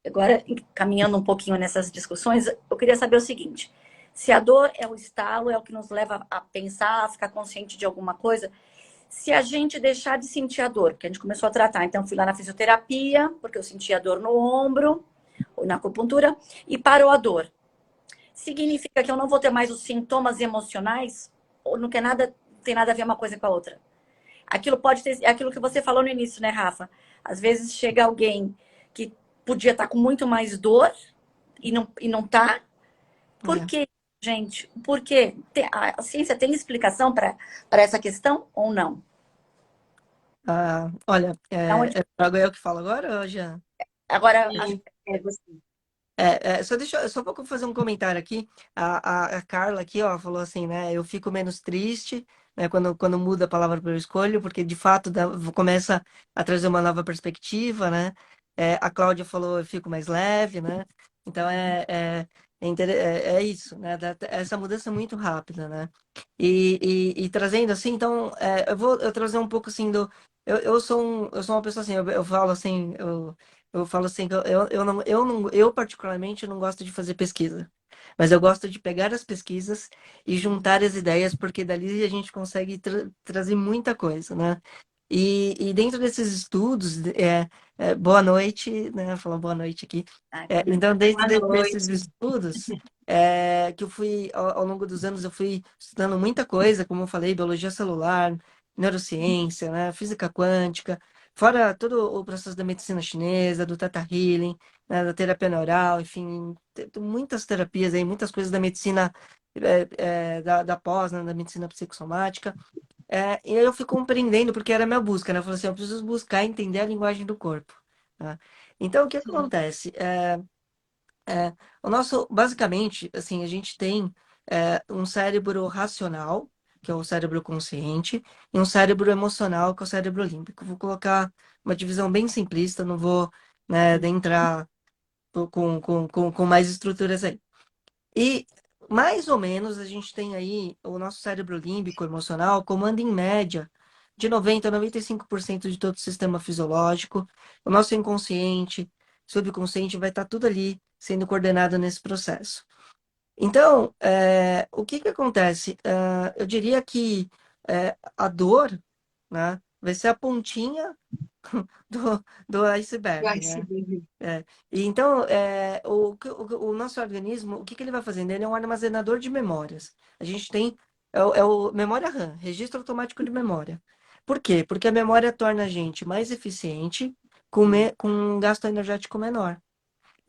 Agora, caminhando um pouquinho nessas discussões, eu queria saber o seguinte: se a dor é o estalo, é o que nos leva a pensar, a ficar consciente de alguma coisa, se a gente deixar de sentir a dor, que a gente começou a tratar, então fui lá na fisioterapia, porque eu sentia dor no ombro, ou na acupuntura, e parou a dor. Significa que eu não vou ter mais os sintomas emocionais? Ou não quer nada, não tem nada a ver uma coisa com a outra? Aquilo pode ter, é aquilo que você falou no início, né, Rafa? Às vezes chega alguém que podia estar com muito mais dor e não tá. Por É. quê, gente? Por quê? A ciência tem explicação para essa questão ou não? Ah, olha, Então, trago eu que falo agora, Jean? agora, acho Sim, é você. Só para fazer um comentário aqui, a Carla aqui, ó, falou assim, né, eu fico menos triste, né, quando muda a palavra para eu escolho, porque de fato começa a trazer uma nova perspectiva, né, a Cláudia falou, eu fico mais leve, né, então é isso, né, essa mudança é muito rápida, né, e trazendo assim, então, eu trazer um pouco assim eu sou uma pessoa assim, eu falo assim, eu falo assim que eu particularmente não gosto de fazer pesquisa, mas eu gosto de pegar as pesquisas e juntar as ideias, porque dali a gente consegue trazer muita coisa, né? E dentro desses estudos, boa noite, né? Falar boa noite aqui. Então, dentro Boa desses noite. estudos, que eu fui, ao longo dos anos, eu fui estudando muita coisa, como eu falei, biologia celular, neurociência, né? Física quântica, fora todo o processo da medicina chinesa, do Theta Healing, né, da terapia neural, enfim, muitas terapias aí, muitas coisas da medicina da pós, né, da medicina psicossomática. E aí eu fui compreendendo, porque era a minha busca, né? Eu falei assim, eu preciso buscar entender a linguagem do corpo. Tá? Então, o que Sim. acontece? O nosso, basicamente, assim, a gente tem um cérebro racional, que é o cérebro consciente, e um cérebro emocional, que é o cérebro límbico. Vou colocar uma divisão bem simplista, não vou, né, adentrar com mais estruturas aí. E mais ou menos a gente tem aí o nosso cérebro límbico emocional comanda em média de 90 a 95% de todo o sistema fisiológico. O nosso inconsciente, subconsciente vai estar tudo ali sendo coordenado nesse processo. Então, o que que acontece? Eu diria que a dor, né, vai ser a pontinha do Vai iceberg, se né? ver. E então, o nosso organismo, o que que ele vai fazendo? Ele é um armazenador de memórias. A gente tem, é o memória RAM, registro automático de memória. Por quê? Porque a memória torna a gente mais eficiente com um gasto energético menor.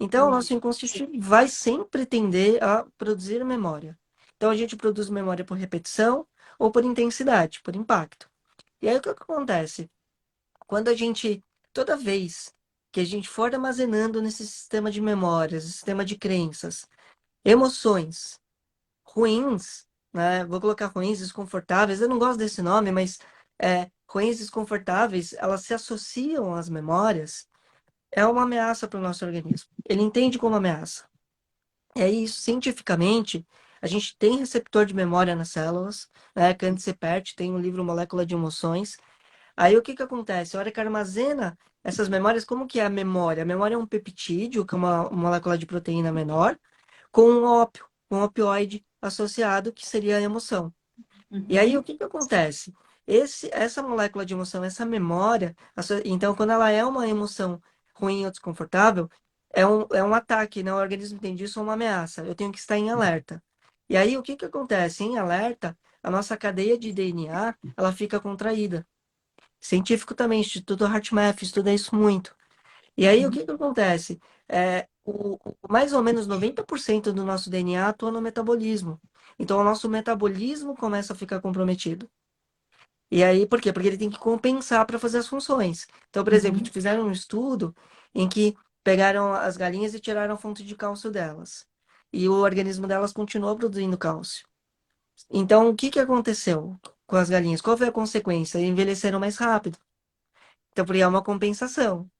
Então, o nosso Sim. inconsciente vai sempre tender a produzir memória. Então, a gente produz memória por repetição ou por intensidade, por impacto. E aí, o que que acontece? Quando a gente, toda vez que a gente for armazenando nesse sistema de memórias, sistema de crenças, emoções ruins, né? Vou colocar ruins, desconfortáveis. Eu não gosto desse nome, mas ruins, desconfortáveis, elas se associam às memórias. É uma ameaça para o nosso organismo. Ele entende como ameaça. É isso, cientificamente, a gente tem receptor de memória nas células, né? Candy Cepert tem um livro Molécula de Emoções. Aí o que que acontece? A hora que armazena essas memórias, como que é a memória? A memória é um peptídeo, que é uma molécula de proteína menor, com um ópio, um opioide associado, que seria a emoção. E aí o uhum. que que acontece? Essa molécula de emoção, essa memória, então quando ela é uma emoção ruim ou desconfortável, é um ataque, né? O organismo entende isso como uma ameaça. Eu tenho que estar em alerta. E aí o que que acontece? Em alerta, a nossa cadeia de DNA, ela fica contraída. Científico também, Instituto HeartMath estuda isso muito. E aí, o que que acontece? Mais ou menos 90% do nosso DNA atua no metabolismo. Então, o nosso metabolismo começa a ficar comprometido. E aí, por quê? Porque ele tem que compensar para fazer as funções. Então, por exemplo, Uhum. fizeram um estudo em que pegaram as galinhas e tiraram a fonte de cálcio delas. E o organismo delas continuou produzindo cálcio. Então, o que que aconteceu com as galinhas? Qual foi a consequência? Envelheceram mais rápido. Então, porque é uma compensação.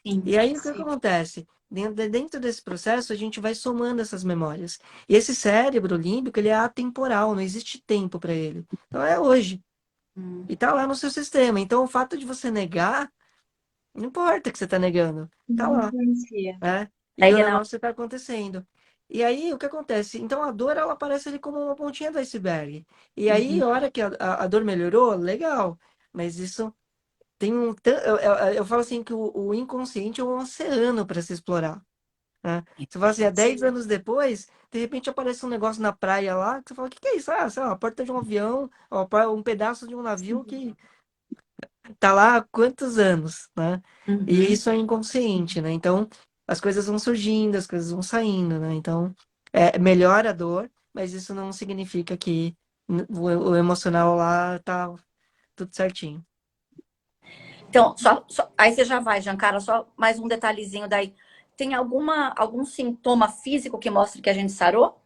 Sim. E aí, o que Sim. acontece? Dentro desse processo, a gente vai somando essas memórias. E esse cérebro límbico, ele é atemporal, não existe tempo para ele. Então, é hoje. Hum. E tá lá no seu sistema. Então, o fato de você negar, Não importa que você está negando. Tá Não lá, influencia. né? E Daí o não. negócio está acontecendo. E aí, o que acontece? Então, a dor, ela aparece ali como uma pontinha do iceberg. E aí, Uhum. a hora que a dor melhorou, legal. Mas isso tem um... Eu falo assim que o inconsciente é um oceano para se explorar, né? Você fala assim, há 10 Sim. anos depois, de repente aparece um negócio na praia lá, que você fala, o que que é isso? Ah, sei lá, a porta de um avião, ó, um pedaço de um navio que tá lá há quantos anos, né? E Uhum. isso é inconsciente, né? Então, as coisas vão surgindo, as coisas vão saindo, né? Então, melhora a dor, mas isso não significa que o emocional lá tá tudo certinho. Então, aí você já vai, Giancara, só mais um detalhezinho daí. Tem algum sintoma físico que mostre que a gente sarou?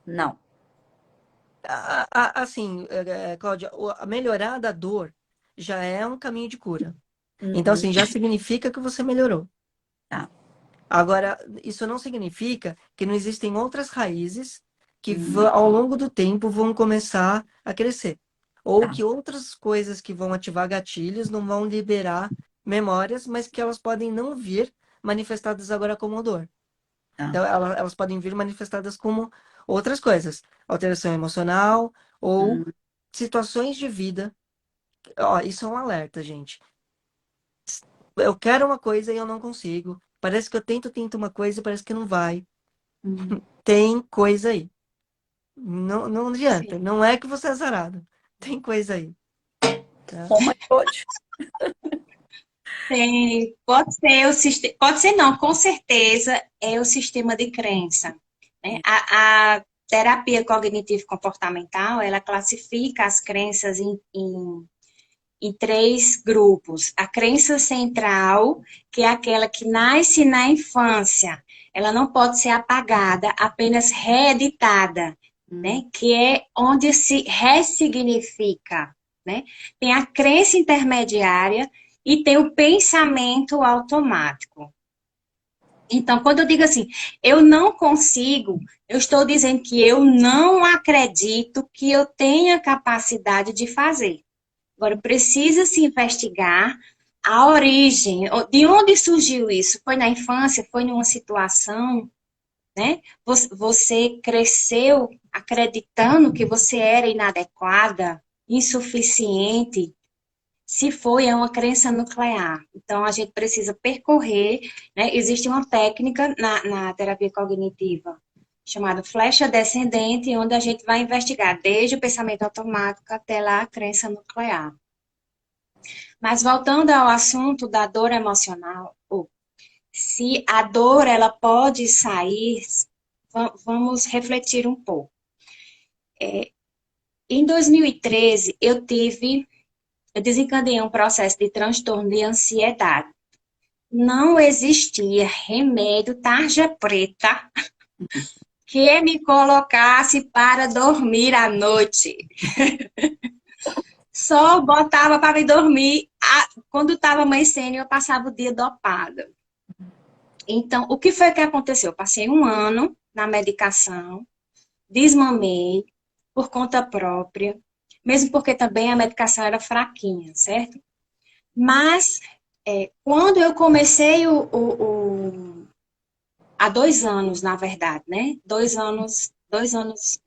Não. Assim, Cláudia, a melhorar da dor já é um caminho de cura. Então, Uhum. assim, já significa que você melhorou. Tá. Agora, isso não significa que não existem outras raízes que Uhum. ao longo do tempo vão começar a crescer. Ou Tá. que outras coisas que vão ativar gatilhos não vão liberar memórias, mas que elas podem não vir manifestadas agora como dor. Tá. Então, elas podem vir manifestadas como outras coisas, alteração emocional ou Uhum. situações de vida. Ó, isso é um alerta, gente. Eu quero uma coisa e eu não consigo. Parece que eu tento uma coisa e parece que não vai. Uhum. Tem coisa aí. Não, não adianta. Sim. Não é que você é azarado. Tem coisa aí. Tá? Oh my God. Tem, pode ser o sistema, pode ser não, com certeza é o sistema de crença, né? A terapia cognitivo-comportamental, ela classifica as crenças em três grupos. A crença central, que é aquela que nasce na infância, ela não pode ser apagada, apenas reeditada, Uhum. né? Que é onde se ressignifica, né? Tem a crença intermediária e tem o pensamento automático. Então, quando eu digo assim, eu não consigo, eu estou dizendo que eu não acredito que eu tenha capacidade de fazer. Agora, precisa se investigar a origem, de onde surgiu isso? Foi na infância? Foi numa situação, né? Você cresceu acreditando que você era inadequada, insuficiente. Se foi, é uma crença nuclear. Então, a gente precisa percorrer, né? Existe uma técnica na terapia cognitiva chamada flecha descendente, onde a gente vai investigar desde o pensamento automático até lá a crença nuclear. Mas voltando ao assunto da dor emocional, se a dor ela pode sair, vamos refletir um pouco. Em 2013, eu desencadeei um processo de transtorno de ansiedade. Não existia remédio tarja preta que me colocasse para dormir à noite. Só botava para me dormir. Quando estava amanhecendo, eu passava o dia dopada. Então, o que foi que aconteceu? Eu passei um ano na medicação, desmamei por conta própria, mesmo porque também a medicação era fraquinha, certo? Mas, quando eu comecei há 2 anos, na verdade, né? 2 anos, 2 anos.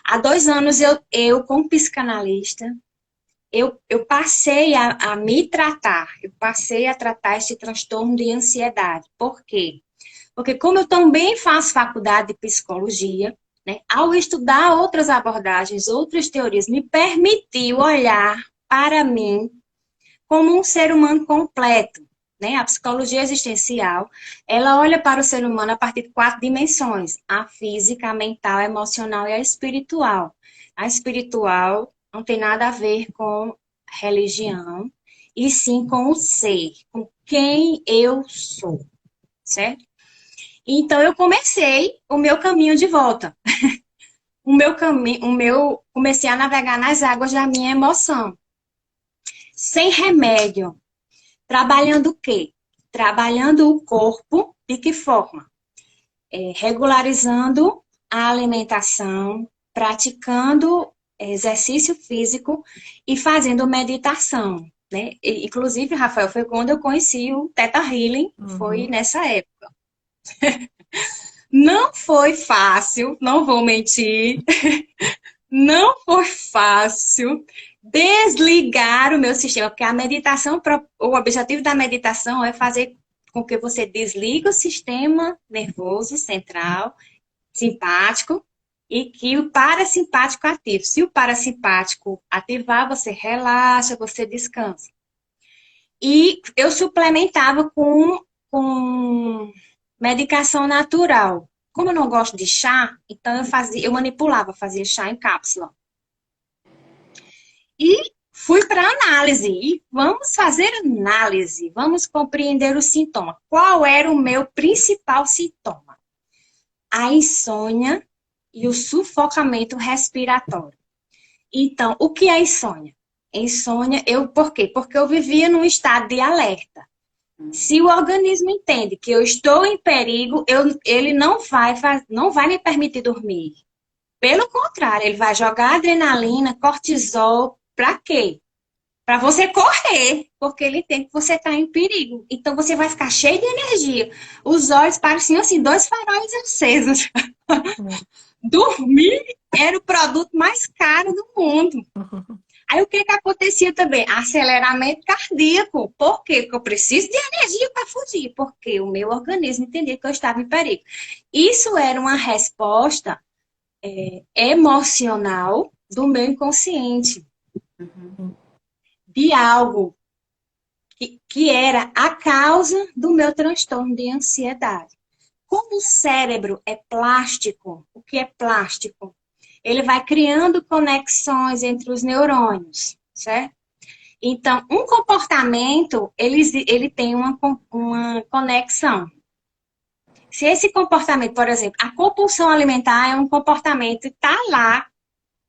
Há 2 anos eu como psicanalista, eu passei a me tratar, eu passei a tratar esse transtorno de ansiedade. Por quê? Porque como eu também faço faculdade de psicologia, né, ao estudar outras abordagens, outras teorias, me permitiu olhar para mim como um ser humano completo. Né? A psicologia existencial, ela olha para o ser humano a partir de 4 dimensões: a física, a mental, a emocional e a espiritual. A espiritual não tem nada a ver com religião, e sim com o ser, com quem eu sou, certo? Então eu comecei o meu caminho de volta. Comecei a navegar nas águas da minha emoção, sem remédio. Trabalhando o quê? Trabalhando o corpo, de que forma? Regularizando a alimentação, praticando exercício físico e fazendo meditação. né? Inclusive, Rafael, foi quando eu conheci o Theta Healing, foi Uhum. nessa época. Não foi fácil, não vou mentir, não foi fácil desligar o meu sistema, porque a meditação, o objetivo da meditação é fazer com que você desligue o sistema nervoso central, simpático, e que o parasimpático ative. Se o parasimpático ativar, você relaxa, você descansa. E eu suplementava com medicação natural. Como eu não gosto de chá, então eu manipulava, fazia chá em cápsula. E fui para análise. E vamos fazer análise, vamos compreender o sintoma. Qual era o meu principal sintoma? A insônia e o sufocamento respiratório. Então, o que é insônia? Insônia, por quê? Porque eu vivia num estado de alerta. Se o organismo entende que eu estou em perigo, ele não vai me permitir dormir. Pelo contrário, ele vai jogar adrenalina, cortisol, para quê? Para você correr, porque ele entende que você está em perigo. Então você vai ficar cheio de energia. Os olhos pareciam assim, dois faróis acesos. Dormir era o produto mais caro do mundo. Aí o que acontecia também? Aceleramento cardíaco. Por quê? Porque eu preciso de energia para fugir. Porque o meu organismo entendia que eu estava em perigo. Isso era uma resposta emocional do meu inconsciente. De algo que era a causa do meu transtorno de ansiedade. Como o cérebro é plástico, o que é plástico? Ele vai criando conexões entre os neurônios, certo? Então, um comportamento, ele tem uma conexão. Se esse comportamento, por exemplo, a compulsão alimentar é um comportamento, está lá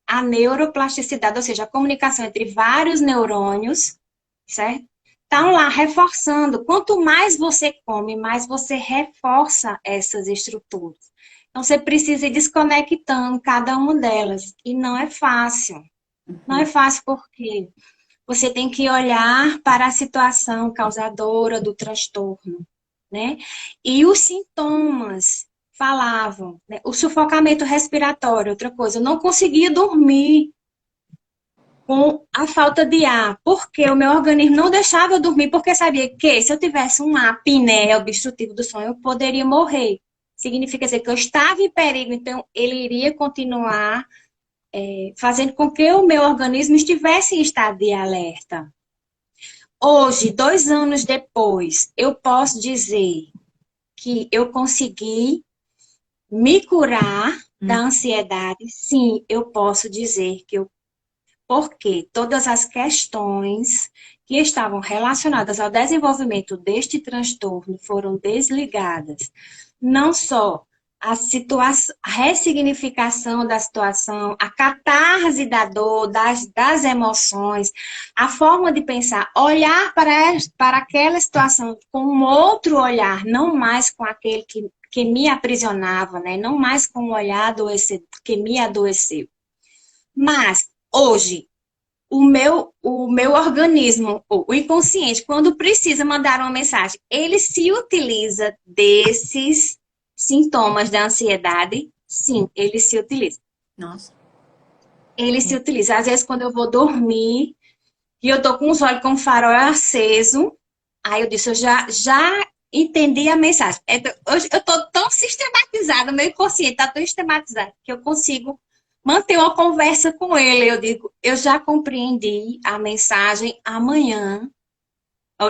a neuroplasticidade, ou seja, a comunicação entre vários neurônios, certo? Estão lá reforçando. Quanto mais você come, mais você reforça essas estruturas. Então, você precisa ir desconectando cada uma delas. E não é fácil. Não é fácil porque você tem que olhar para a situação causadora do transtorno, né? E os sintomas falavam, né? O sufocamento respiratório, outra coisa, eu não conseguia dormir com a falta de ar, porque o meu organismo não deixava eu dormir, porque sabia que se eu tivesse um apneia obstrutivo do sono, eu poderia morrer. Significa dizer que eu estava em perigo, então ele iria continuar fazendo com que o meu organismo estivesse em estado de alerta. Hoje, 2 anos depois, eu posso dizer que eu consegui me curar da ansiedade. Sim, eu posso dizer que porque todas as questões que estavam relacionadas ao desenvolvimento deste transtorno foram desligadas. Não só a ressignificação da situação, a catarse da dor, das emoções, a forma de pensar, olhar para aquela situação com um outro olhar, não mais com aquele que me aprisionava, né? Não mais com o olhar que me adoeceu. Mas, hoje, o meu organismo, o inconsciente, quando precisa mandar uma mensagem, ele se utiliza desses sintomas da ansiedade? Sim, ele se utiliza. Nossa. Ele se utiliza. Às vezes, quando eu vou dormir e eu tô com os olhos com o farol aceso, aí eu disse, eu já entendi a mensagem. Hoje eu tô tão sistematizada, o meu inconsciente tá tão sistematizado, que eu consigo manter uma conversa com ele. Eu digo, eu já compreendi a mensagem, amanhã.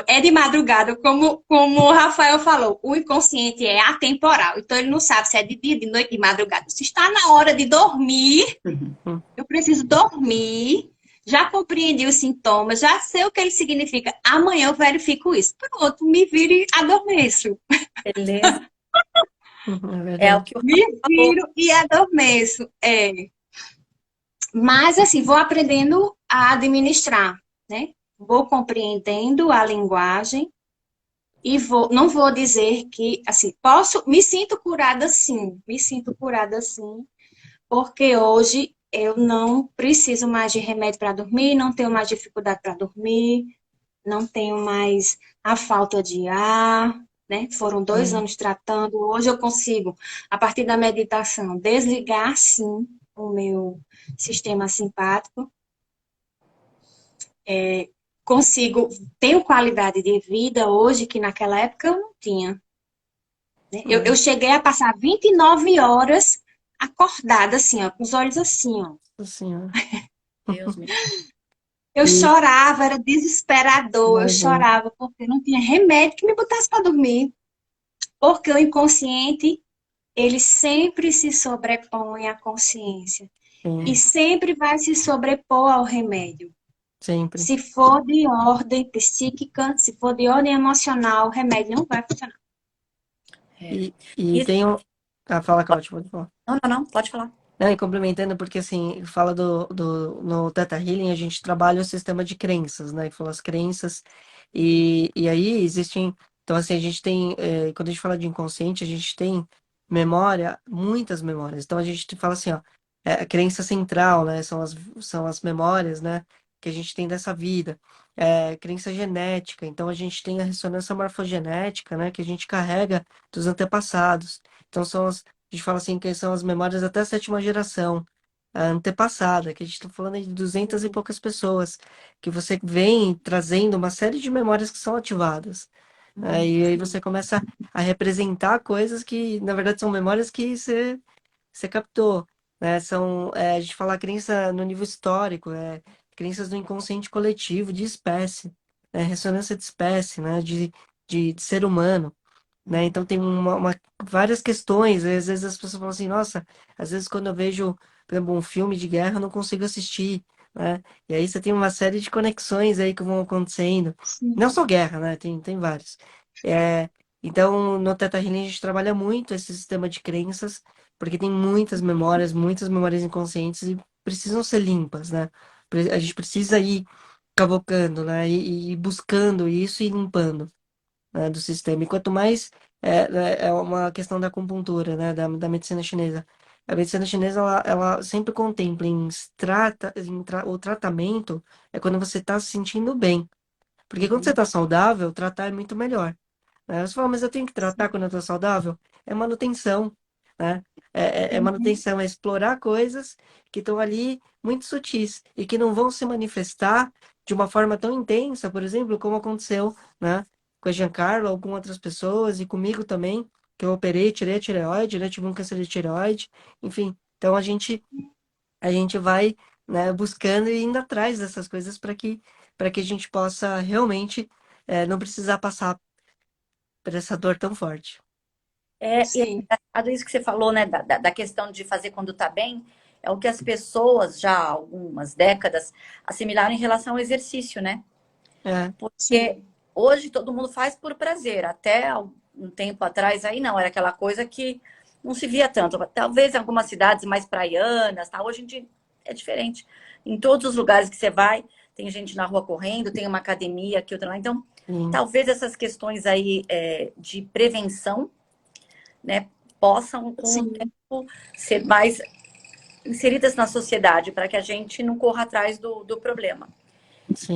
É de madrugada, como o Rafael falou, o inconsciente é atemporal, então ele não sabe se é de dia, de noite, de madrugada. Se está na hora de dormir, eu preciso dormir, já compreendi os sintomas, já sei o que ele significa. Amanhã eu verifico isso. Pronto, me viro e adormeço. Beleza. É É o verdade. que o Me Rafa falou. viro e adormeço. Mas, assim, vou aprendendo a administrar, né? Vou compreendendo a linguagem e não vou dizer que, assim, me sinto curada sim, porque hoje eu não preciso mais de remédio para dormir, não tenho mais dificuldade para dormir, não tenho mais a falta de ar, né? Foram 2 anos tratando. Hoje eu consigo, a partir da meditação, desligar, sim, o meu sistema simpático. Consigo, tenho qualidade de vida hoje que naquela época eu não tinha. Né? Eu cheguei a passar 29 horas acordada, assim, ó, com os olhos assim, ó. Assim, ó. Deus me... Eu E chorava, era desesperador, eu imagina. chorava porque não tinha remédio que me botasse para dormir. Porque o inconsciente, ele sempre se sobrepõe à consciência e Sim, sempre vai se sobrepor ao remédio. sempre. Se for de ordem psíquica, se for de ordem emocional, o remédio não vai funcionar. É. E Isso... tem um. Ah, fala, Cláudio, pode falar. Não, não, não, pode falar. Não, e complementando, porque assim, fala no Theta Healing, a gente trabalha o sistema de crenças, né? E fala as crenças. E aí existem. Então, assim, a gente tem. Quando a gente fala de inconsciente, a gente tem memória, muitas memórias. Então, a gente fala assim, ó, a crença central, né? São as memórias, né? Que a gente tem dessa vida. Crença genética. Então, a gente tem a ressonância morfogenética, né? Que a gente carrega dos antepassados. Então, a gente fala assim que são as memórias até a sétima geração, a antepassada, que a gente está falando aí de 200 e poucas pessoas, que você vem trazendo uma série de memórias que são ativadas. E aí você começa a representar coisas que, na verdade, são memórias que você captou, né? A gente fala crença no nível histórico, crenças do inconsciente coletivo, de espécie, ressonância de espécie, né? De ser humano, né? Então tem várias questões. Às vezes as pessoas falam assim, nossa, às vezes quando eu vejo, por exemplo, um filme de guerra, eu não consigo assistir, né? E aí você tem uma série de conexões aí que vão acontecendo. Não Sim, só guerra, né? Tem vários. É, então, no Teta Healing a gente trabalha muito esse sistema de crenças, porque tem muitas memórias inconscientes e precisam ser limpas, né? A gente precisa ir cavocando, né? E buscando isso e limpando, né, do sistema. E quanto mais é uma questão da acupuntura, né, da medicina chinesa. A medicina chinesa ela sempre contempla o tratamento é quando você está se sentindo bem. Porque quando você está saudável, tratar é muito melhor. Né? Você fala, mas eu tenho que tratar quando eu estou saudável? É manutenção, né? É manutenção, é explorar coisas que estão ali muito sutis e que não vão se manifestar de uma forma tão intensa, por exemplo, como aconteceu, né, com a Giancarlo ou com outras pessoas e comigo também, que eu operei, tirei a tireoide, né, tive um câncer de tireoide, enfim. Então a gente vai, né, buscando e indo atrás dessas coisas para que a gente possa realmente não precisar passar por essa dor tão forte. E é sim, engraçado isso que você falou, né, da questão de fazer quando tá bem, é o que as pessoas já há algumas décadas assimilaram em relação ao exercício, né? É, Porque sim, hoje todo mundo faz por prazer, até um tempo atrás aí não, era aquela coisa que não se via tanto. Talvez em algumas cidades mais praianas, tá? Hoje em dia é diferente. Em todos os lugares que você vai, tem gente na rua correndo, tem uma academia aqui, outra lá. Então, sim, talvez essas questões aí de prevenção, né, possam, com o sim. tempo, ser mais inseridas na sociedade, para que a gente não corra atrás do problema.